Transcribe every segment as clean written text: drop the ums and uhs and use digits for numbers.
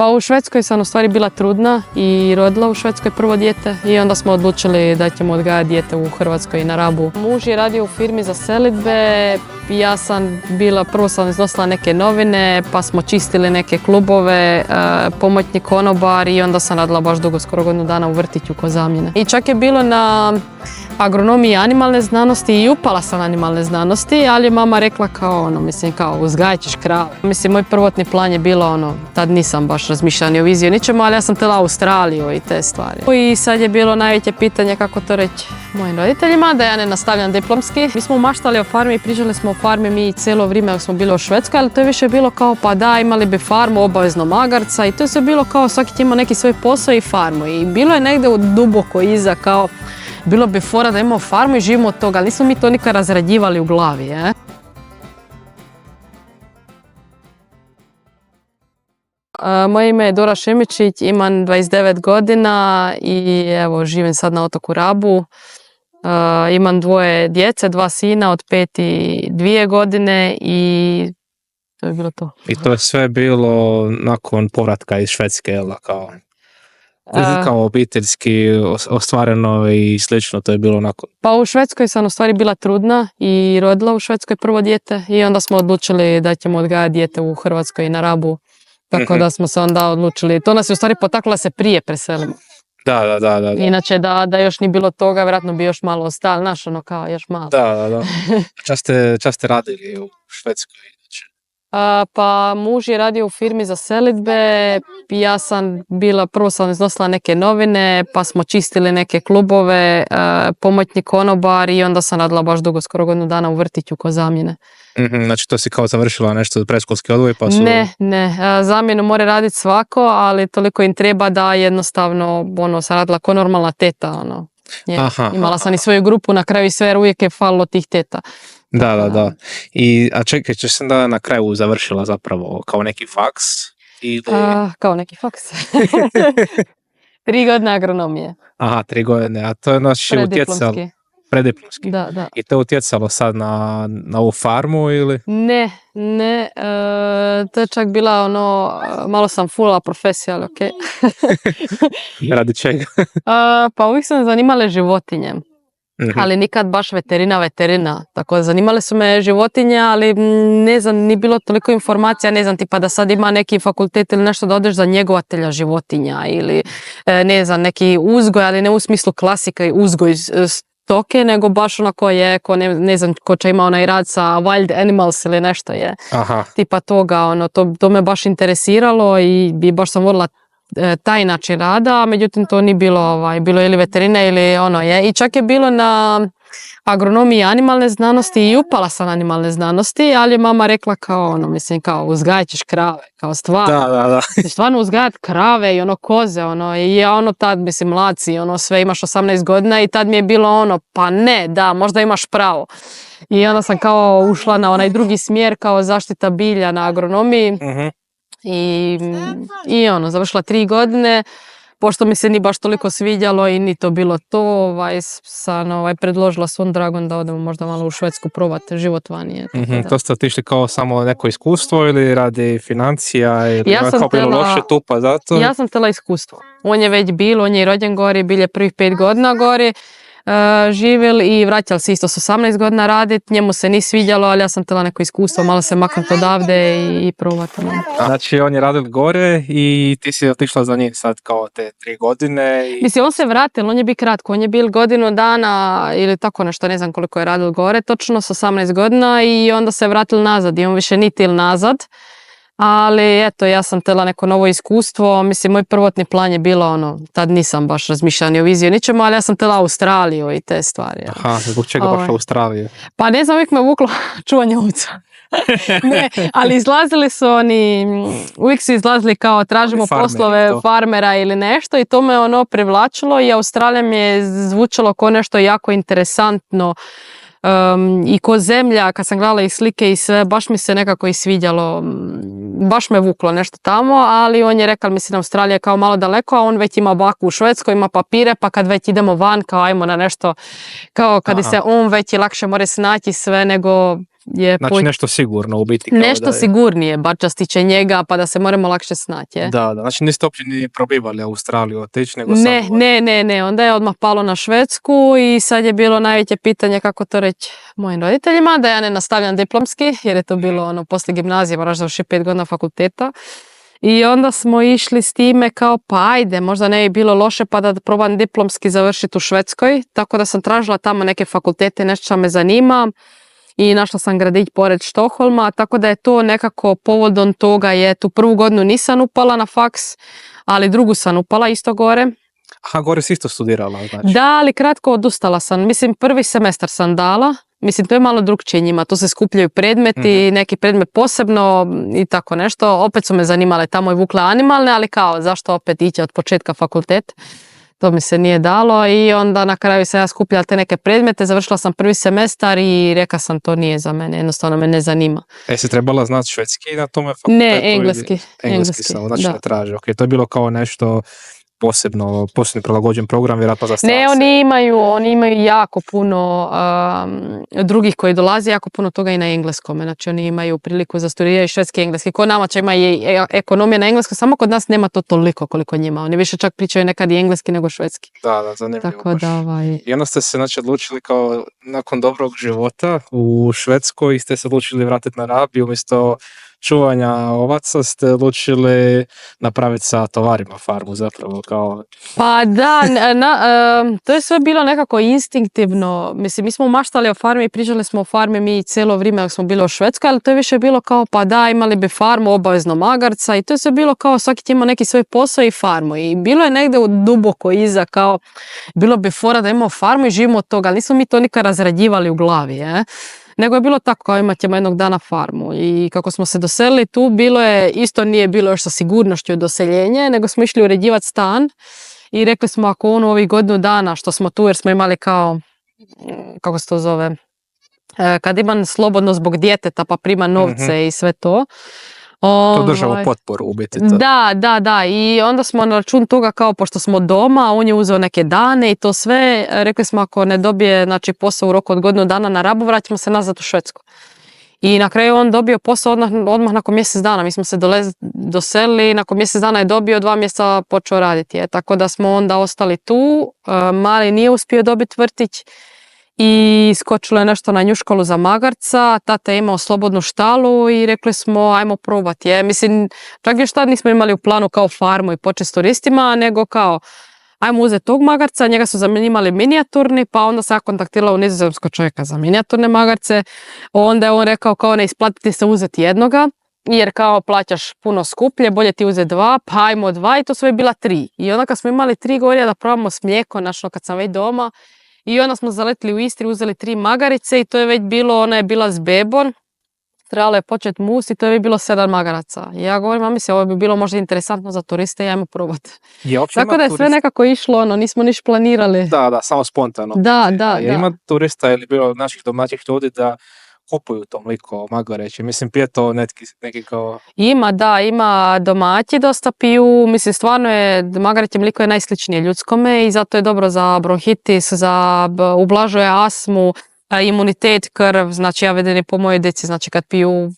Pa u Švedskoj sam u stvari bila trudna i rodila u Švedskoj prvo dijete i onda smo odlučili da ćemo odgajati dijete u Hrvatskoj i na Rabu. Muž je radio u firmi za selidbe, ja sam bila, prvo sam iznosila neke novine, pa smo čistili neke klubove, pomoćni konobar i onda sam radila baš dugo, skoro godinu dana u vrtiću ko zamjene. I čak je bilo na agronomiji animalne znanosti i upala sam animalne znanosti, ali je mama rekla kao uzgajat ćeš kravu. Mislim, moj prvotni plan je bilo tad nisam baš razmišljala ni o viziji ničemu, ali ja sam htjela Australiju i te stvari. I sad je bilo najveće pitanje kako to reći mojim roditeljima, da ja ne nastavljam diplomski. Mi smo maštali o farmi i pričali smo o farmi mi cijelo vrijeme dok smo bili u Švedskoj, ali to je više bilo kao pa da, imali bi farmu, obavezno magarca i to je sve bilo kao svaki će ima neki svoj posao i farmu. I bilo je negdje duboko iza kao bilo bi fora da imamo farmu i živimo od toga, ali nismo mi to nikad razrađivali u glavi. Moje ime je Dora Šimičić, imam 29 godina i evo živim sad na otoku Rabu. Imam dvoje djece, dva sina od 5 i 2 godine i to je bilo to. I to je sve bilo nakon povratka iz Švedske, jel' kao obiteljski ostvareno i slično, to je bilo nakon? Pa u Švedskoj sam u stvari bila trudna i rodila u Švedskoj prvo dijete i onda smo odlučili da ćemo odgajati dijete u Hrvatskoj i na Rabu. Tako da smo se onda odlučili, to nas je u stvari potaklo da se prije preselimo. Da. Inače da još ni bilo toga, vjerojatno bi još malo ostali, kao još malo. Da. Čas ste radili u Švedskoj? Pa muž je radio u firmi za selidbe, ja sam bila, prvo sam iznosila neke novine, pa smo čistili neke klubove, pomoćni konobar i onda sam radila baš dugo, skoro godinu dana u vrtiću ko zamjene. Znači to si kao završila nešto predškolski odgoj pa su... Ne, zamjenu mora raditi svako, ali toliko im treba da jednostavno sam radila ko normalna teta. Imala sam i svoju grupu, na kraju i sve, jer uvijek je falilo tih teta. Da. A čekaj, ćeš sam da na kraju završila zapravo kao neki faks? Ili... Kao neki faks. 3 godine agronomije. Aha, 3 godine, a to je utjecalo... Prediplomski. Da. I to je utjecalo sad na ovu farmu ili? Ne, to je čak bila malo sam fulala profesija, ali okej. Radi čega? Pa uvijek su me zanimale životinje. Ali nikad baš veterina, tako zanimale su me životinje, ali ne znam, ni bilo toliko informacija, ne znam, tipa da sad ima neki fakultet ili nešto da odeš za njegovatelja životinja ili ne znam, neki uzgoj, ali ne u smislu klasika i uzgoj stoke, nego baš ne znam, ko će ima onaj rad sa wild animals ili nešto je. Aha. Tipa toga, to me baš interesiralo i baš sam volila taj način rada, međutim to nije bilo ili veterina ili je. I čak je bilo na agronomiji animalne znanosti i upala sam animalne znanosti, ali je mama rekla kao uzgajat ćeš krave, kao stvarno. Stvarno uzgajat krave i koze, i tad mladci, sve imaš 18 godina i tad mi je bilo pa ne, da, možda imaš pravo. I onda sam kao ušla na onaj drugi smjer kao zaštita bilja na agronomiji. I završila 3 godine, pošto mi se ni baš toliko svidjelo i ni to bilo to, sam predložila svom dragom da odemo možda malo u Švedsku probati život vani. To ste otišli kao samo neko iskustvo ili radi financija ili kao bilo loše tu pa zato? Ja sam htjela iskustvo. On je već bil, on je i rođen gori, bil je prvih 5 godina gori. Živjeli i vraćali se isto s 18 godina raditi, njemu se ni svidjelo, ali ja sam htjela neko iskustvo, malo se maknuti odavde i probati. Znači on je radil gore i ti si otišla za njim sad kao te 3 godine. Mislim, on se vratio, on je bio kratko, on je bil godinu dana ili tako nešto, ne znam koliko je radil gore, točno s 18 godina i onda se vratil nazad i on više niti il nazad. Ali eto, ja sam htjela neko novo iskustvo, mislim, moj prvotni plan je bilo tad nisam baš razmišljala ni o viziji ničemu, ali ja sam htjela Australiju i te stvari. Aha, zbog čega baš Australije? Pa ne znam, uvijek me vuklo čuvanje ovca. Ne, ali izlazili su uvijek su izlazili kao tražimo poslove farmera ili nešto i to me privlačilo i Australija mi je zvučalo kao nešto jako interesantno. I ko zemlja, kad sam gledala i slike i sve, baš mi se nekako i svidjelo, baš me vuklo nešto tamo, ali on je rekao, mislim, Australija je kao malo daleko, a on već ima baku u Švedskoj, ima papire, pa kad već idemo van, kao ajmo na nešto, kao kad se on već i lakše more snaći sve nego je Znači nešto sigurno u biti. Kao nešto da je. sigurnije, bar što se tiče njega, pa da se moramo lakše snaći. Je. Da, znači niste uopće ni probivali Australiju otići, nego samo... Ne, onda je odmah palo na Švedsku i sad je bilo najveće pitanje kako to reći mojim roditeljima, da ja ne nastavljam diplomski, jer je to bilo poslije gimnazije, moraš završiti 5 godina fakulteta. I onda smo išli s time kao pa ajde, možda ne bi bilo loše pa da probam diplomski završiti u Švedskoj, tako da sam tražila tamo neke fakultete, nešto što me zanima i našla sam gradić pored Štokholma, tako da je to nekako povodom toga je tu prvu godinu nisam upala na faks, ali drugu sam upala isto gore. Aha, gore si isto studirala, znači. Da, ali kratko odustala sam, mislim prvi semestar sam dala. Mislim, to je malo drugčije njima, tu se skupljaju predmeti, neki predmet posebno i tako nešto. Opet su me zanimale tamo i vukle animalne, ali kao, zašto opet ići od početka fakultet? To mi se nije dalo i onda na kraju sam ja skupljala te neke predmete, završila sam prvi semestar i rekla sam to nije za mene, jednostavno me ne zanima. Si trebala znati švedski na tome fakultetu? Ne, engleski. Engleski samo, znači ne traže. Ok, to je bilo kao nešto... posebno prilagođen program, vjerojatno za strance. Ne, oni imaju jako puno drugih koji dolaze, jako puno toga i na engleskom. Znači oni imaju priliku za studirati švedski i engleski. Kod nama čak ima i ekonomija na engleskom, samo kod nas nema to toliko koliko njima. Oni više čak pričaju nekad i engleski nego švedski. Da, zanimljivo. Tako da, I onda ste se odlučili kao nakon dobrog života u Švedskoj ste se odlučili vratiti na Rab i umjesto čuvanja ovaca ste odlučili napraviti sa tovarima farmu zapravo kao... Pa da, to je sve bilo nekako instinktivno. Mislim, mi smo maštali o farmi i pričali smo o farmi mi cijelo vrijeme dok smo bili u Švedskoj, ali to je više bilo kao pa da, imali bi farmu, obavezno magarca i to je sve bilo kao svaki ima neki svoj posao i farmu i bilo je negdje duboko iza kao bilo bi fora da imamo farmu i živimo od toga, ali nismo mi to nikad razrađivali u glavi, nego je bilo tako kao imat ćemo jednog dana farmu i kako smo se doselili tu bilo je, isto nije bilo još sa sigurnošću doseljenje, nego smo išli uređivati stan i rekli smo ako ovih godinu dana što smo tu jer smo imali kao, kako se to zove, kad imam slobodno zbog djeteta pa prima novce i sve to. To državo potporu u biti. Da. I onda smo na račun toga kao pošto smo doma, on je uzeo neke dane i to sve. Rekli smo ako ne dobije posao u roku od godinu dana na Rabu, vratimo se nazad u Švedsku. I na kraju on dobio posao odmah nakon mjesec dana. Mi smo se doselili, nakon mjesec dana je dobio, 2 mjeseca počeo raditi. Tako da smo onda ostali tu. Mali nije uspio dobiti vrtić. I skočilo je nešto na njuškolu za magarca, tata je imao slobodnu štalu i rekli smo ajmo probati. Mislim, čak još tad nismo imali u planu kao farmu i početi s turistima, nego kao ajmo uzeti tog magarca, njega su zanimali minijaturni, pa onda sam ja kontaktirala u Nizozemskog čovjeka za minijaturne magarce, onda je on rekao kao ne isplatiti se uzeti jednoga, jer kao plaćaš puno skuplje, bolje ti uzeti 2, pa ajmo 2 i to sve je bila 3. I onda kad smo imali 3 govorila da probamo s mlijeko, kad sam već doma, i onda smo zaletili u Istri, uzeli 3 magarice i to je već bilo, ona je bila s bebom, trebalo je početi mus i to je već bilo 7 magaraca. I ja govorim, mami se, ovo bi bilo možda interesantno za turiste i ajmo probati. Tako da je sve nekako išlo, nismo niš planirali. Da, samo spontano. Da. Ima turista ili bilo naših domaćih ljudi da kupuju toliko magareće, mislim pije to neki kao... Ima domaći dosta piju, mislim stvarno je, magareće mliko je najsličnije ljudskome i zato je dobro za bronhitis, ublažuje astmu, imunitet, krv, znači ja vedem po mojoj djeci, znači kad piju,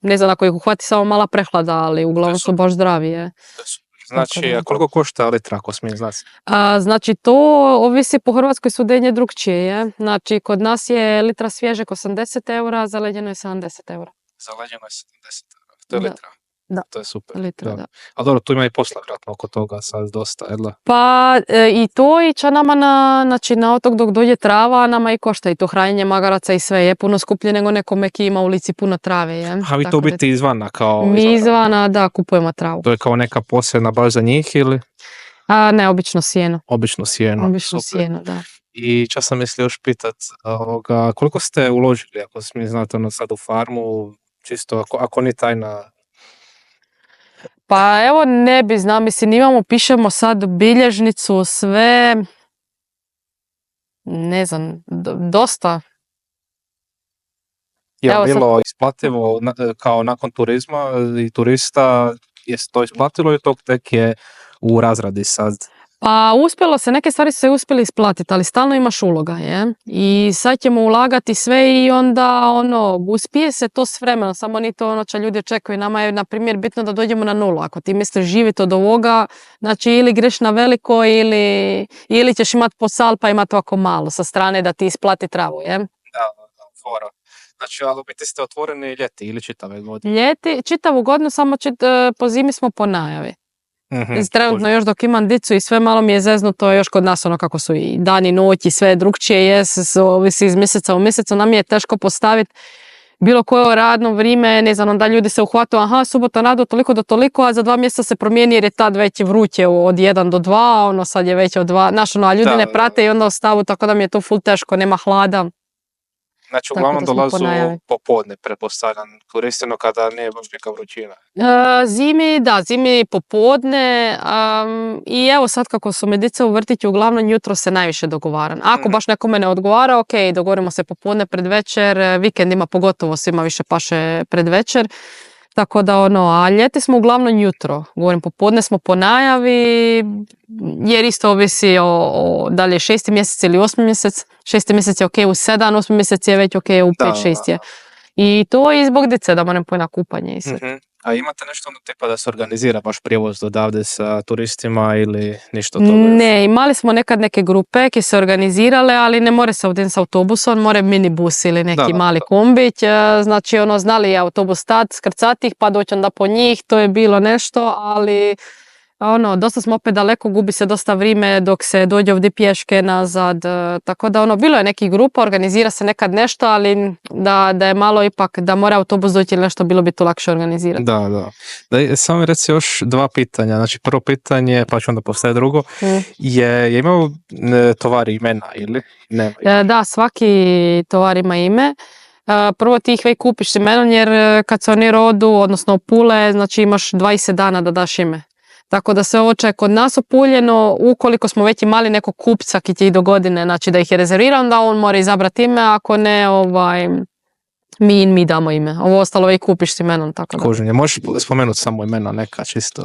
ne znam ako ih uhvati samo mala prehlada, ali uglavnom su baš zdravi. Znači, a koliko košta litra, ako smijem znati? Znači, to ovisi po Hrvatskoj sudenje drugčije. Znači, kod nas je litra svježeg 80 eura, a zaleđeno je 70 eura. Zaleđeno je 70 eura, to je litra. Da. To je super. Litra, da. A dobro, tu ima i posla vratno oko toga sad dosta, jedla? Pa i to i će nama na otok dok dođe trava, nama i košta i to hranjenje magaraca i sve je puno skuplje nego nekome ki ima u ulici puno trave. A vi to biti izvana kao? Mi izvana, da, kupujemo travu. To je kao neka posebna baš za njih ili? Ne, obično sjeno. Obično sjeno, sjeno, da. I čas sam mislio još pitat, koliko ste uložili, ako smijem znati sad u farmu, čisto ako ni tajna? Pa evo ne bi znao, mislim imamo, pišemo sad bilježnicu, sve, ne znam, dosta. Je bilo isplativo kao nakon turizma i turista, je to isplatilo i to tek je u razradi sad? Pa uspjelo se, neke stvari su se uspjeli isplatiti, ali stalno imaš uloga, je. I sad ćemo ulagati sve i onda uspije se to s vremenom, samo ni to čo ljudi očekuju. Nama je, na primjer, bitno da dođemo na nulu. Ako ti misliš živjeti od ovoga, znači ili greš na veliko ili ćeš imati posal pa imati ovako malo sa strane da ti isplati travu, je. Da, fora. Znači, ali u biti ste otvoreni ljeti ili čitave godine? Ljeti, čitavu godinu, samo po zimi smo po najavi. Trenutno još dok imam dicu i sve malo mi je zeznuto još kod nas kako su i dan i noć i sve drugčije ovisi iz mjeseca u mjesecu, nam je teško postaviti bilo koje radno vrijeme, ne znam, onda ljudi se uhvatu, subota rado toliko do toliko, a za 2 mjeseca se promijeni jer je tad već vruće od 1 do 2, sad je već od 2, znaš, a ljudi ne prate i onda ostavu, tako da mi je to ful teško, nema hlada. Znači, uglavnom dolazu popodne, pretpostavljam, koristeno kada nije baš neka vrućina. Zimi popodne i evo sad kako su me dice u vrtiću, uglavnom jutro se najviše dogovaram. Ako baš nekome ne odgovara, ok, dogovorimo se popodne, predvečer, vikendima pogotovo svima više paše predvečer. Tako da a ljeti smo uglavnom jutro, govorim popodne smo po najavi, jer isto ovisi da li je 6. mjesec ili 8. mjesec. 6. mjesec je ok u 7, 8. mjesec je već ok u 5-6 je. I to je zbog dice da moram pojeti na kupanje i sve. A imate nešto tipa da se organizira baš prijevoz odavde sa turistima ili ništa toga? Ne, imali smo nekad neke grupe ki se organizirale, ali ne more se ovdje s autobusom, more minibus ili neki mali kombić. Znači znali je autobus stat, skrcati ih pa doći onda po njih, to je bilo nešto, ali dosta smo opet daleko, gubi se dosta vrijeme dok se dođe ovdje pješke nazad, tako da bilo je nekih grupa, organizira se nekad nešto, ali da je malo ipak, da mora autobus doći ili nešto, bilo bi to lakše organizirati. Da. Samo mi reci još 2 pitanja, znači prvo pitanje, pa ću onda postaviti drugo, je imao tovar imena ili nema? Da, svaki tovar ima ime. Prvo ti ih već kupiš imenom jer kad se oni rodu, odnosno opule, znači imaš 20 dana da daš ime. Tako da se ovo će kod nas opuljeno, ukoliko smo već imali nekog kupca ki će i do godine, znači da ih je rezervirao, onda on mora izabrati ime, ako ne, mi damo ime. Ovo ostalo već kupiš s imenom, tako da. Kuženje, možeš spomenuti samo imena neka, čisto.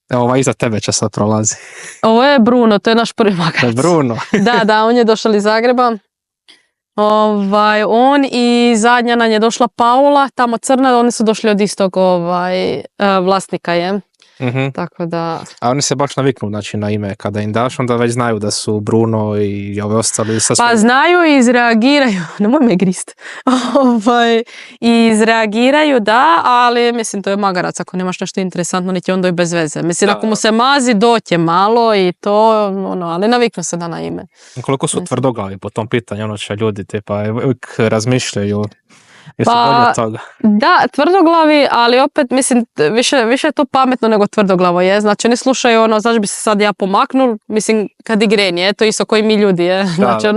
Evo, iza tebe će sad prolazi. Ovo je Bruno, to je naš prvi magarac. Bruno. Da, on je došao iz Zagreba. On i zadnja nam je došla Paula, tamo crna, oni su došli od istog vlasnika, je. Tako da... A oni se baš naviknu, znači, na ime kada im daš, onda već znaju da su Bruno i ove ostali. Pa znaju i izreagiraju, nemoj me grist, i izreagiraju, da, ali mislim to je magarac, ako nemaš nešto interesantno, niti onda i bez veze. Mislim, ako mu se mazi, doće malo i to, ali naviknu se da na ime. Koliko su tvrdoglavi po tom pitanju, će ljudi tipa uvijek razmišljaju. Da, tvrdoglavi, ali opet mislim više je to pametno nego tvrdoglavo je. Znači oni slušaju zašto bi se sad ja pomaknul, mislim kad igreni je, to isto koji mi ljudi je. Znači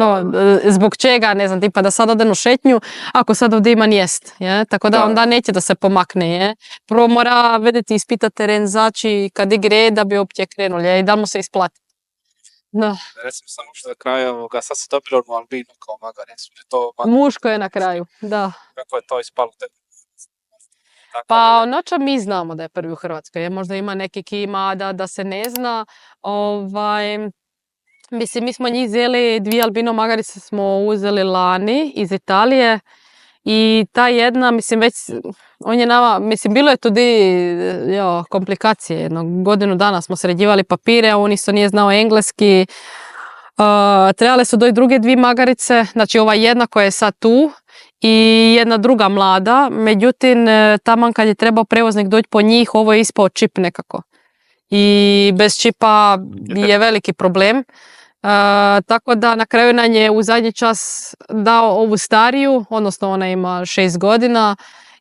zbog čega, ne znam, tipa da sad odem u šetnju, ako sad ovdje ima njest, je. Tako da onda neće da se pomakne, je. Prvo mora vedeti ispitati teren, znači kad igre da bi uopće krenuli, je, i da mu se isplati. Da. Recimo samo što na kraju sad se dobilo u albinu kao magarac. Muško je na kraju, da. Kako je to ispalo? Pa noća mi znamo da je prvi u Hrvatskoj. Možda ima neki ki ima da se ne zna. Mislim, mi smo njih vzeli, 2 albino magarice smo uzeli lani iz Italije. I ta jedna, mislim, već, on je nama, mislim, bilo je tudi komplikacije. Jedno godinu dana smo sređivali papire, a on isto nije znao engleski. Trebale su doći druge 2 magarice, znači ova jedna koja je sad tu i jedna druga mlada. Međutim, taman kad je trebao prevoznik doći po njih, ovo je ispao čip nekako. I bez čipa je veliki problem. Tako da na kraju nam je u zadnji čas dao ovu stariju, odnosno ona ima 6 godina,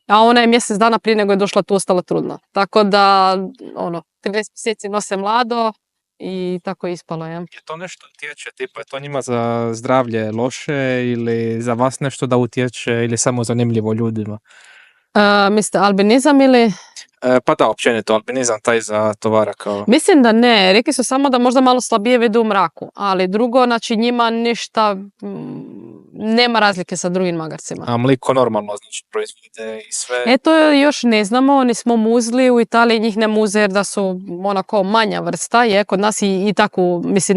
a ona je mjesec dana prije nego je došla tu ostala trudna. Tako da 13 mjeseci nose mlado i tako je ispalo. Je to nešto utječe, tipa je to njima za zdravlje loše ili za vas nešto da utječe ili samo zanimljivo ljudima? Mislite albinizam ili... Pa da, općenito, albinizam taj za tovara kao... Mislim da ne, rekli su samo da možda malo slabije vide u mraku, ali drugo, znači njima ništa nema razlike sa drugim magarcima. A mliko normalno, znači proizvode i sve. To još ne znamo, nismo muzli, u Italiji njih ne muze jer da su onako manja vrsta, kod nas i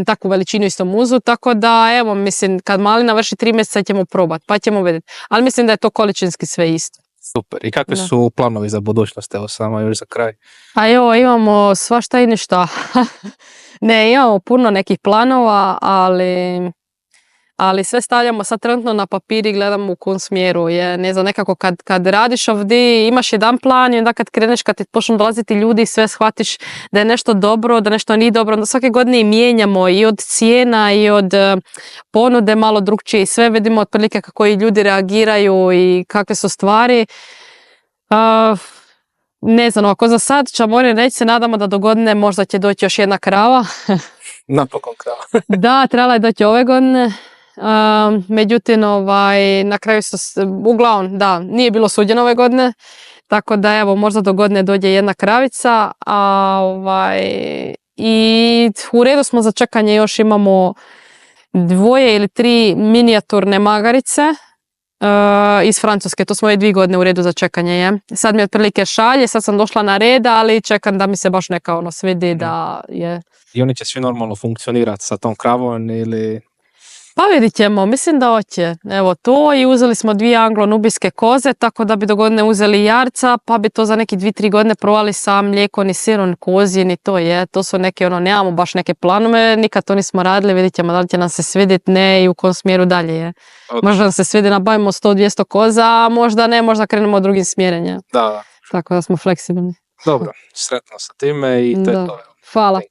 takvu veličinu isto muzu, tako da evo, mislim, kad mali navrši 3 mjeseca ćemo probati, pa ćemo vidjeti. Ali mislim da je to količinski sve isto. Super. I kakvi su planovi za budućnost, evo samo još za kraj? A evo, imamo svašta i ništa. Ne, imamo puno nekih planova, ali sve stavljamo sad trenutno na papir i gledamo u kom smjeru. Ne znam, nekako kad radiš ovdje imaš jedan plan i onda kad kreneš, kad ti počnu dolaziti ljudi i sve shvatiš da je nešto dobro, da nešto nije dobro, onda svake godine i mijenjamo i od cijena i od ponude malo drugčije i sve vidimo otprilike kako i ljudi reagiraju i kakve su stvari. Ne znam, ako za sad ćemo reći, se nadamo da do godine možda će doći još jedna krava. Napokon krava. Da, trebala je doći ove godine. Međutim, na kraju uglavnom, da, nije bilo suđeno ove godine, tako da evo, možda do godine dođe jedna kravica, i u redu smo za čekanje, još imamo 2 ili 3 minijaturne magarice iz Francuske, to smo i 2 godine u redu za čekanje, Sad mi otprilike šalje, sad sam došla na red, ali čekam da mi se baš neka svidi da je... I oni će svi normalno funkcionirati sa tom kravom ili... Pa vidit ćemo, mislim da hoće. Evo to, i uzeli smo 2 anglo-nubijske koze, tako da bi do godine uzeli jarca, pa bi to za neki 2-3 godine provali sa mlijekom i sirom kozin i to je. To su neke, nemamo baš neke planove, nikad to nismo radili, vidit ćemo da li će nam se svidjeti, ne, i u kom smjeru dalje je. Možda nam se svidi, nabavimo 100-200 koza, a možda ne, možda krenemo drugim smjerenjem. Da. Tako da smo fleksibilni. Dobro, sretno sa time i to je to. Hvala.